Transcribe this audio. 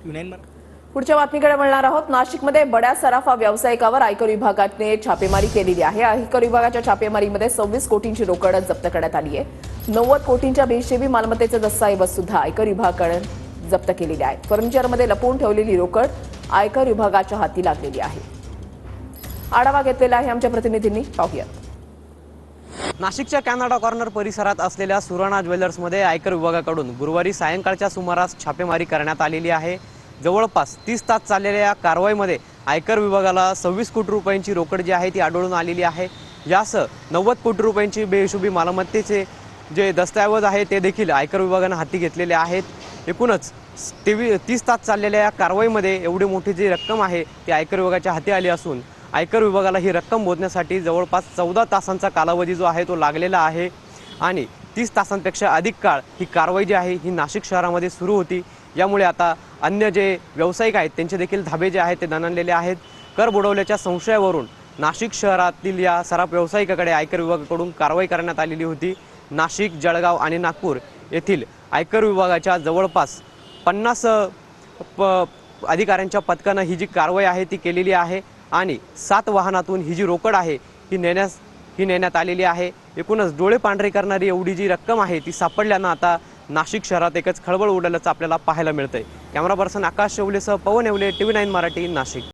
पुढच्या बातमीकडे वळणार आहोत। नाशिकमध्ये बड्या सराफा व्यावसायिकावर आयकर विभागाने छापेमारी केलेली आहे। आयकर विभागाच्या छापेमारीमध्ये 26 कोटींची रोकड जप्त करण्यात आली आहे। 90 कोटींच्या बेहिशेबी मालमत्तेचे दस्तऐवज सुद्धा आयकर विभागाकडे जप्त केलेले आहेत। फर्निचरमध्ये लपवून ठेवलेली रोकड आयकर विभागाच्या हाती लागलेली आहे। आढावा घेतलेला आहे आमच्या प्रतिनिधींनी, पाहूयात। नाशिकच्या कॅनडा कॉर्नर परिसरात असलेल्या सुराणा ज्वेलर्समध्ये आयकर विभागाकडून गुरुवारी सायंकाळच्या सुमारास छापेमारी करण्यात आलेली आहे। जवळपास 30 तास चाललेल्या या कारवाईमध्ये आयकर विभागाला 26 कोटी रुपयांची रोकड जी आहे ती आढळून आलेली आहे। यासह 90 कोटी रुपयांची बेहिशोबी मालमत्तेचे जे दस्तऐवज आहे ते देखील आयकर विभागाने हाती घेतलेले आहेत। एकूणच 30 तास चाललेल्या या कारवाईमध्ये एवढी मोठी जी रक्कम आहे ती आयकर विभागाच्या हाती आली असून आयकर विभागाला ही रक्कम मोजण्यासाठी जवळपास 14 तासांचा कालावधी जो आहे तो लागलेला आहे आणि 30 तासांपेक्षा अधिक काळ ही कारवाई जी आहे ही नाशिक शहरामध्ये सुरू होती। यामुळे आता अन्य जे व्यावसायिक आहेत त्यांचे देखील धाबे जे आहेत ते दणाणलेले आहेत। कर बुडवल्याच्या संशयावरून नाशिक शहरातील या सराफ व्यावसायिकाकडे आयकर विभागाकडून कारवाई करण्यात आलेली होती। नाशिक, जळगाव आणि नागपूर येथील आयकर विभागाच्या जवळपास 50 अधिकाऱ्यांच्या पथकाने ही जी कारवाई आहे ती केलेली आहे आणि 7 वाहनातून ही जी रोकड आहे ही नेण्यात आलेली आहे। एकूणच डोळे पांढरे करणारी एवढी जी रक्कम आहे ती सापडल्यानं आता नाशिक शहरात एकच खळबळ उडाल्याचं आपल्याला पाहायला मिळतंय। कॅमेरा पर्सन आकाश शेवलेसह पवन येवले, TV9 मराठी, नाशिक।